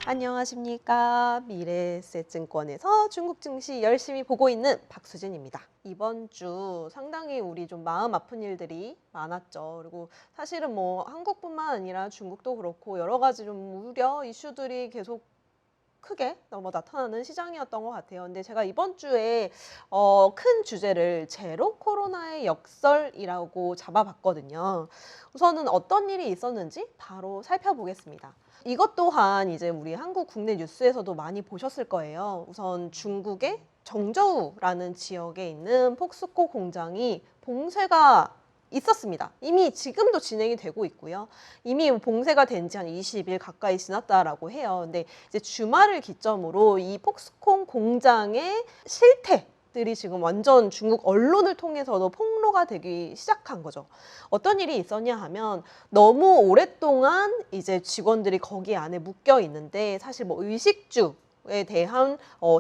안녕하십니까. 미래에셋증권에서 중국 증시 열심히 보고 있는 박수진입니다. 이번 주 상당히 우리 좀 마음 아픈 일들이 많았죠. 그리고 사실은 뭐 한국뿐만 아니라 중국도 그렇고 여러 가지 좀 우려 이슈들이 계속 크게 나타나는 시장이었던 것 같아요. 근데 제가 이번 주에 큰 주제를 제로 코로나의 역설이라고 잡아봤거든요. 우선은 어떤 일이 있었는지 바로 살펴보겠습니다. 이것 또한 이제 우리 한국 국내 뉴스에서도 많이 보셨을 거예요. 우선 중국의 정저우라는 지역에 있는 폭스코 공장이 봉쇄가 있었습니다. 이미 지금도 진행이 되고 있고요. 이미 봉쇄가 된 지 한 20일 가까이 지났다라고 해요. 근데 이제 주말을 기점으로 이 폭스콘 공장의 실태들이 지금 완전 중국 언론을 통해서도 폭로가 되기 시작한 거죠. 어떤 일이 있었냐 하면 너무 오랫동안 이제 직원들이 거기 안에 묶여 있는데 사실 뭐 의식주에 대한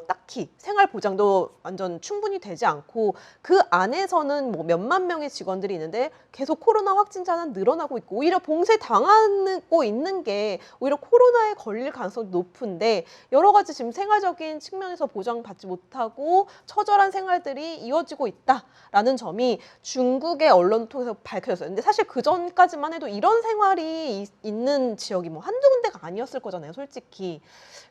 딱히 생활 보장도 완전 충분히 되지 않고 그 안에서는 뭐 몇만 명의 직원들이 있는데 계속 코로나 확진자는 늘어나고 있고 오히려 봉쇄 당하고 있는 게 오히려 코로나에 걸릴 가능성이 높은데 여러 가지 지금 생활적인 측면에서 보장받지 못하고 처절한 생활들이 이어지고 있다라는 점이 중국의 언론을 통해서 밝혀졌어요. 근데 사실 그 전까지만 해도 이런 생활이 있는 지역이 뭐 한두 군데가 아니었을 거잖아요, 솔직히.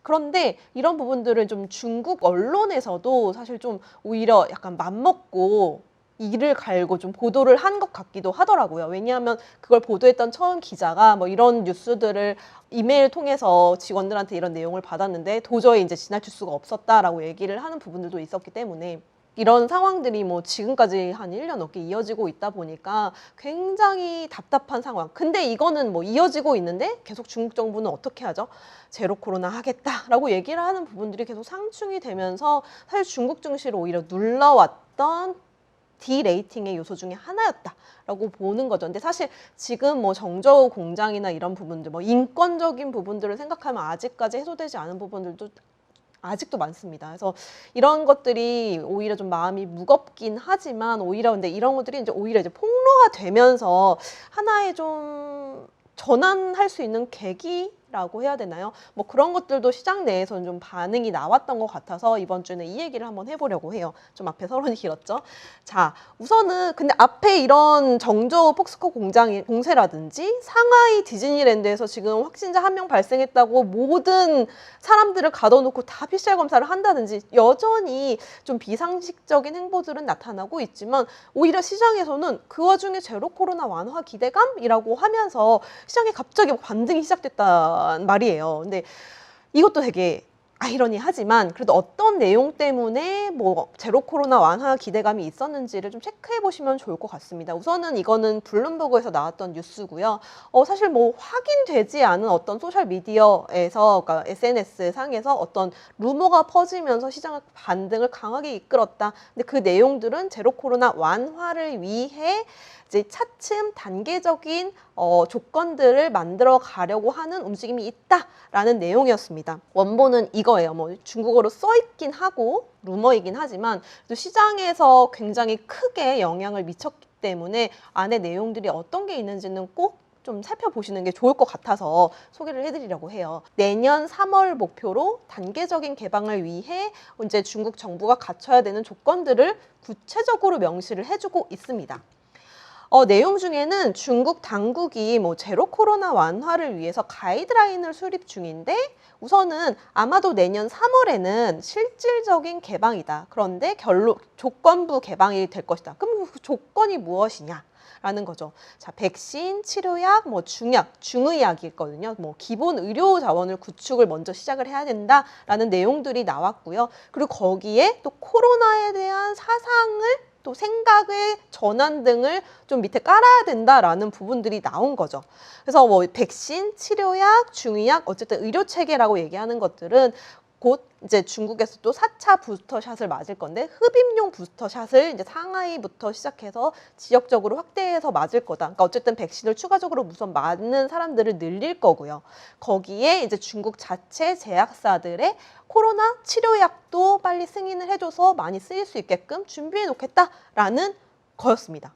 그런데 이런 부분들은 좀 중국 언론에서도 사실 좀 오히려 약간 맘먹고 이를 갈고 좀 보도를 한 것 같기도 하더라고요. 왜냐하면 그걸 보도했던 처음 기자가 뭐 이런 뉴스들을 이메일 통해서 직원들한테 이런 내용을 받았는데 도저히 이제 지나칠 수가 없었다라고 얘기를 하는 부분들도 있었기 때문에 이런 상황들이 뭐 지금까지 한 1년 넘게 이어지고 있다 보니까 굉장히 답답한 상황. 근데 이거는 뭐 이어지고 있는데 계속 중국 정부는 어떻게 하죠? 제로 코로나 하겠다라고 얘기를 하는 부분들이 계속 상충이 되면서 사실 중국 증시를 오히려 눌러왔던 디레이팅의 요소 중에 하나였다라고 보는 거죠. 근데 사실 지금 뭐 정저우 공장이나 이런 부분들, 뭐 인권적인 부분들을 생각하면 아직까지 해소되지 않은 부분들도 아직도 많습니다. 그래서 이런 것들이 오히려 좀 마음이 무겁긴 하지만 오히려 근데 이런 것들이 이제 오히려 이제 폭로가 되면서 하나의 좀 전환할 수 있는 계기라고 해야 되나요? 뭐 그런 것들도 시장 내에서는 좀 반응이 나왔던 것 같아서 이번 주는 이 얘기를 한번 해보려고 해요. 좀 앞에 서론이 길었죠? 자, 우선은 근데 앞에 이런 정저우 폭스코 공장의 봉쇄라든지 상하이 디즈니랜드에서 지금 확진자 1명 발생했다고 모든 사람들을 가둬놓고 다 PCR 검사를 한다든지 여전히 좀 비상식적인 행보들은 나타나고 있지만 오히려 시장에서는 그 와중에 제로 코로나 완화 기대감이라고 하면서 시장에 갑자기 반등이 시작됐단 말이에요. 근데 이것도 되게 아이러니하지만 그래도 어떤 내용 때문에 뭐 제로 코로나 완화 기대감이 있었는지를 좀 체크해 보시면 좋을 것 같습니다. 우선은 이거는 블룸버그에서 나왔던 뉴스고요. 사실 뭐 확인되지 않은 어떤 소셜 미디어에서 그러니까 SNS 상에서 어떤 루머가 퍼지면서 시장 반등을 강하게 이끌었다. 근데 그 내용들은 제로 코로나 완화를 위해 이제 차츰 단계적인 조건들을 만들어 가려고 하는 움직임이 있다라는 내용이었습니다. 원본은 이거예요. 뭐 중국어로 써 있긴 하고 루머이긴 하지만 또 시장에서 굉장히 크게 영향을 미쳤기 때문에 안에 내용들이 어떤 게 있는지는 꼭 좀 살펴보시는 게 좋을 것 같아서 소개를 해드리려고 해요. 내년 3월 목표로 단계적인 개방을 위해 이제 중국 정부가 갖춰야 되는 조건들을 구체적으로 명시를 해주고 있습니다. 내용 중에는 중국 당국이 뭐 제로 코로나 완화를 위해서 가이드라인을 수립 중인데 우선은 아마도 내년 3월에는 실질적인 개방이다. 그런데 조건부 개방이 될 것이다. 그럼 그 조건이 무엇이냐? 라는 거죠. 자, 백신, 치료약, 뭐 중약, 중의약이 있거든요. 뭐 기본 의료 자원을 구축을 먼저 시작을 해야 된다라는 내용들이 나왔고요. 그리고 거기에 또 코로나에 대한 사상을 또 생각의 전환 등을 좀 밑에 깔아야 된다라는 부분들이 나온 거죠. 그래서 뭐 백신, 치료약, 중의약, 어쨌든 의료 체계라고 얘기하는 것들은 곧 이제 중국에서 또 4차 부스터샷을 맞을 건데 흡입용 부스터샷을 이제 상하이부터 시작해서 지역적으로 확대해서 맞을 거다. 그러니까 어쨌든 백신을 추가적으로 우선 맞는 사람들을 늘릴 거고요. 거기에 이제 중국 자체 제약사들의 코로나 치료약도 빨리 승인을 해줘서 많이 쓰일 수 있게끔 준비해 놓겠다라는 거였습니다.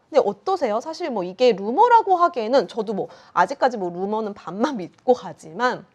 근데 어떠세요? 사실 뭐 이게 루머라고 하기에는 저도 뭐 아직까지 뭐 루머는 반만 믿고 가지만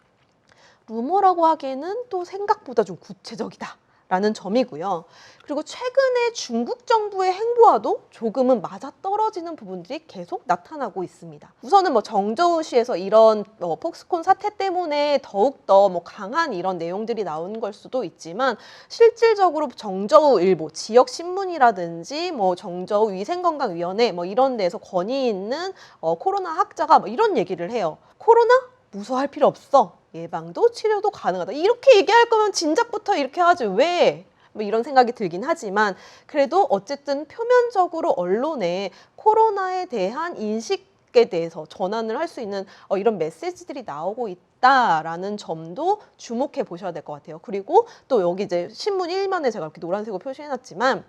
루머라고 하기에는 또 생각보다 좀 구체적이다라는 점이고요. 그리고 최근에 중국 정부의 행보와도 조금은 맞아떨어지는 부분들이 계속 나타나고 있습니다. 우선은 뭐 정저우시에서 이런 폭스콘 사태 때문에 더욱더 뭐 강한 이런 내용들이 나온 걸 수도 있지만 실질적으로 정저우 일보, 지역 신문이라든지 뭐 정저우 위생건강위원회 뭐 이런 데서 권위 있는 코로나 학자가 뭐 이런 얘기를 해요. 코로나? 무서워할 필요 없어. 예방도 치료도 가능하다. 이렇게 얘기할 거면 진작부터 이렇게 하지 왜? 뭐 이런 생각이 들긴 하지만 그래도 어쨌든 표면적으로 언론에 코로나에 대한 인식에 대해서 전환을 할 수 있는 이런 메시지들이 나오고 있다라는 점도 주목해 보셔야 될 것 같아요. 그리고 또 여기 이제 신문 1면에 제가 이렇게 노란색으로 표시해놨지만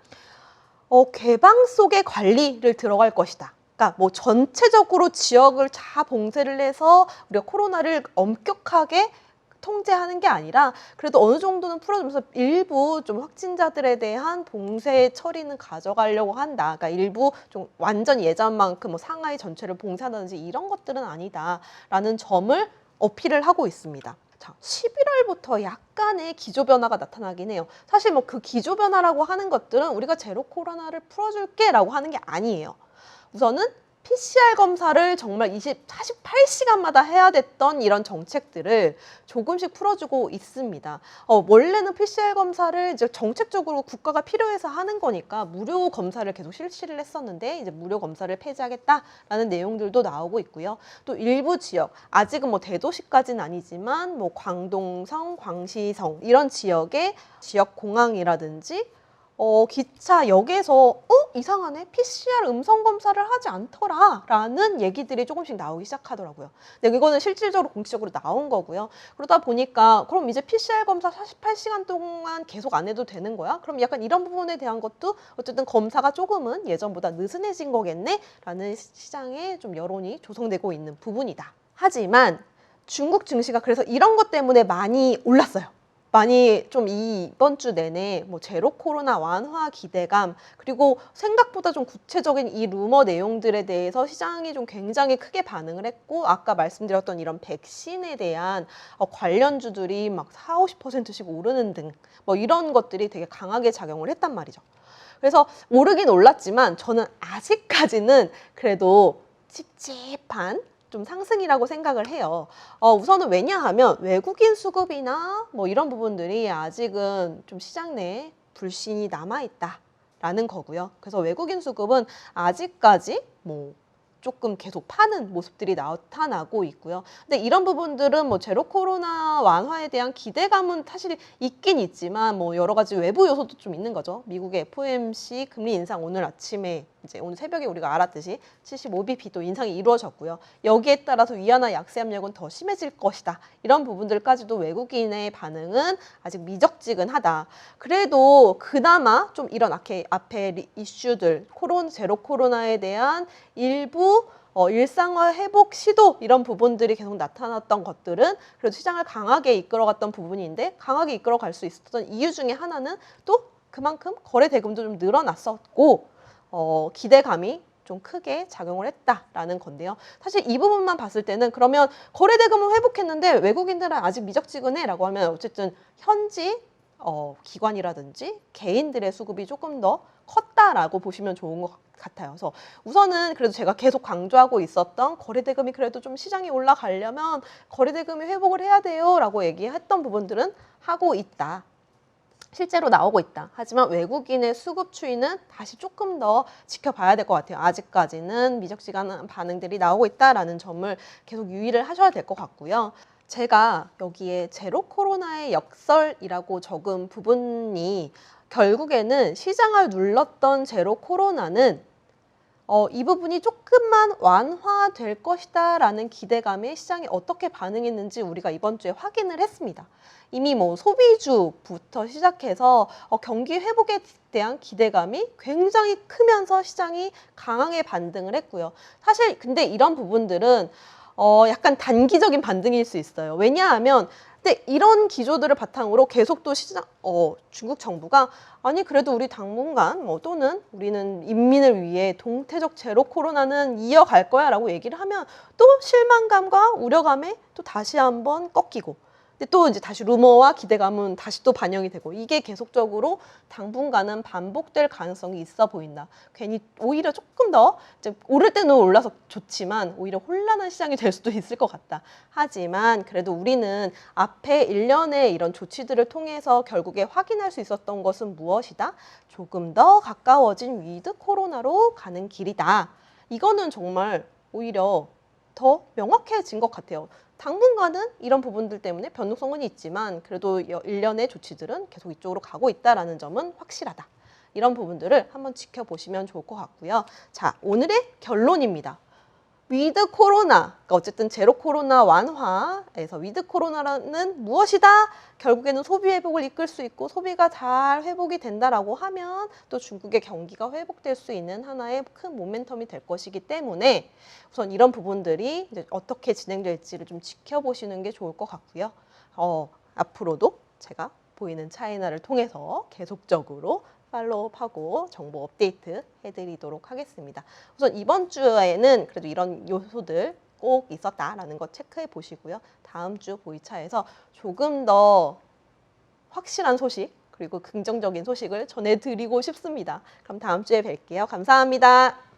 개방 속의 관리를 들어갈 것이다. 그러니까 뭐 전체적으로 지역을 다 봉쇄를 해서 우리가 코로나를 엄격하게 통제하는 게 아니라 그래도 어느 정도는 풀어주면서 일부 좀 확진자들에 대한 봉쇄 처리는 가져가려고 한다. 그러니까 일부 좀 완전 예전만큼 뭐 상하이 전체를 봉쇄한다든지 이런 것들은 아니다라는 점을 어필을 하고 있습니다. 자, 11월부터 약간의 기조 변화가 나타나긴 해요. 사실 뭐 그 기조 변화라고 하는 것들은 우리가 제로 코로나를 풀어줄게라고 하는 게 아니에요. 우선은 PCR 검사를 정말 48시간마다 해야 됐던 이런 정책들을 조금씩 풀어주고 있습니다. 원래는 PCR 검사를 이제 정책적으로 국가가 필요해서 하는 거니까 무료 검사를 계속 실시를 했었는데 이제 무료 검사를 폐지하겠다라는 내용들도 나오고 있고요. 또 일부 지역, 아직은 뭐 대도시까지는 아니지만 뭐 광동성, 광시성 이런 지역의 지역 공항이라든지 기차역에서 이상하네? PCR 음성 검사를 하지 않더라 라는 얘기들이 조금씩 나오기 시작하더라고요. 근데 이거는 실질적으로 공식적으로 나온 거고요. 그러다 보니까 그럼 이제 PCR 검사 48시간 동안 계속 안 해도 되는 거야? 그럼 약간 이런 부분에 대한 것도 어쨌든 검사가 조금은 예전보다 느슨해진 거겠네? 라는 시장에 좀 여론이 조성되고 있는 부분이다. 하지만 중국 증시가 그래서 이런 것 때문에 많이 올랐어요. 많이 좀 이번 주 내내 뭐 제로 코로나 완화 기대감 그리고 생각보다 좀 구체적인 이 루머 내용들에 대해서 시장이 좀 굉장히 크게 반응을 했고 아까 말씀드렸던 이런 백신에 대한 관련주들이 막 4, 50%씩 오르는 등 뭐 이런 것들이 되게 강하게 작용을 했단 말이죠. 그래서 오르긴 올랐지만 저는 아직까지는 그래도 찝찝한 좀 상승이라고 생각을 해요. 우선은 왜냐하면 외국인 수급이나 뭐 이런 부분들이 아직은 좀 시장 내에 불신이 남아있다라는 거고요. 그래서 외국인 수급은 아직까지 뭐 조금 계속 파는 모습들이 나타나고 있고요. 근데 이런 부분들은 뭐 제로 코로나 완화에 대한 기대감은 사실 있긴 있지만 뭐 여러 가지 외부 요소도 좀 있는 거죠. 미국의 FOMC 금리 인상 오늘 아침에 이제 오늘 새벽에 우리가 알았듯이 75bp 또 인상이 이루어졌고요. 여기에 따라서 위안화 약세 압력은 더 심해질 것이다. 이런 부분들까지도 외국인의 반응은 아직 미적지근하다. 그래도 그나마 좀 이런 앞에 이슈들, 제로 코로나에 대한 일부 일상화 회복 시도 이런 부분들이 계속 나타났던 것들은 그래도 시장을 강하게 이끌어갔던 부분인데 강하게 이끌어갈 수 있었던 이유 중에 하나는 또 그만큼 거래 대금도 좀 늘어났었고 기대감이 좀 크게 작용을 했다라는 건데요. 사실 이 부분만 봤을 때는 그러면 거래 대금은 회복했는데 외국인들은 아직 미적지근해라고 하면 어쨌든 현지 기관이라든지 개인들의 수급이 조금 더 컸다라고 보시면 좋은 것 같아요. 그래서 우선은 그래도 제가 계속 강조하고 있었던 거래대금이 그래도 좀 시장이 올라가려면 거래대금이 회복을 해야 돼요라고 얘기했던 부분들은 하고 있다. 실제로 나오고 있다. 하지만 외국인의 수급 추이는 다시 조금 더 지켜봐야 될 것 같아요. 아직까지는 미적지근한 반응들이 나오고 있다라는 점을 계속 유의를 하셔야 될 것 같고요. 제가 여기에 제로 코로나의 역설이라고 적은 부분이 결국에는 시장을 눌렀던 제로 코로나는 이 부분이 조금만 완화될 것이다 라는 기대감에 시장이 어떻게 반응했는지 우리가 이번 주에 확인을 했습니다. 이미 뭐 소비주부터 시작해서 경기 회복에 대한 기대감이 굉장히 크면서 시장이 강하게 반등을 했고요. 사실 근데 이런 부분들은 약간 단기적인 반등일 수 있어요. 왜냐하면 근데 이런 기조들을 바탕으로 계속 또 중국 정부가 아니 그래도 우리 당분간 또는 우리는 인민을 위해 동태적 제로 코로나는 이어갈 거야라고 얘기를 하면 또 실망감과 우려감에 또 다시 한번 꺾이고 근데 또 이제 다시 루머와 기대감은 다시 또 반영이 되고 이게 계속적으로 당분간은 반복될 가능성이 있어 보인다. 괜히 오히려 조금 더 이제 오를 때는 올라서 좋지만 오히려 혼란한 시장이 될 수도 있을 것 같다. 하지만 그래도 우리는 앞에 일련의 이런 조치들을 통해서 결국에 확인할 수 있었던 것은 무엇이다? 조금 더 가까워진 위드 코로나로 가는 길이다. 이거는 정말 오히려 더 명확해진 것 같아요. 당분간은 이런 부분들 때문에 변동성은 있지만 그래도 일련의 조치들은 계속 이쪽으로 가고 있다는 점은 확실하다. 이런 부분들을 한번 지켜보시면 좋을 것 같고요. 자, 오늘의 결론입니다. 위드 코로나, 그러니까 어쨌든 제로 코로나 완화에서 위드 코로나는 무엇이다? 결국에는 소비 회복을 이끌 수 있고 소비가 잘 회복이 된다라고 하면 또 중국의 경기가 회복될 수 있는 하나의 큰 모멘텀이 될 것이기 때문에 우선 이런 부분들이 이제 어떻게 진행될지를 좀 지켜보시는 게 좋을 것 같고요. 앞으로도 제가 보이는 차이나를 통해서 계속적으로 팔로우하고 정보 업데이트 해드리도록 하겠습니다. 우선 이번 주에는 그래도 이런 요소들 꼭 있었다라는 거 체크해 보시고요. 다음 주 보이차에서 조금 더 확실한 소식 그리고 긍정적인 소식을 전해드리고 싶습니다. 그럼 다음 주에 뵐게요. 감사합니다.